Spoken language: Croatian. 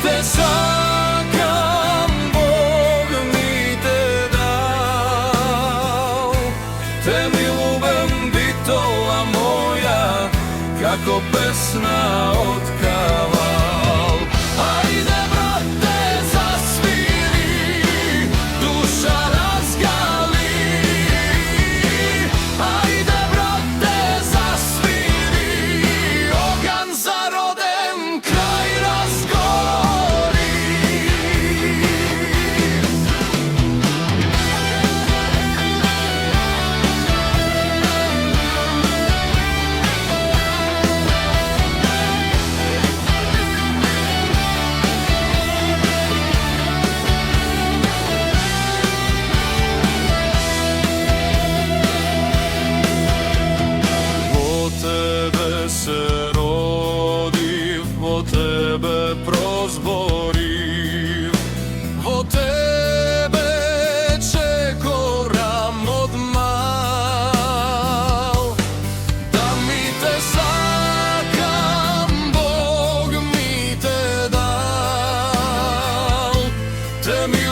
te sakam, Bog mi te dao. Te mi ljubem bitova moja, kako pesna od kaval. Ajde brate zasviri, duša razgali. Ajde brate zasviri, ogan zarodem, kraj razgori. Se rodiv, vo tebe prozboriv, vo tebe čekoram odmal. Da mi te sakam, Bog mi te dal. Te mi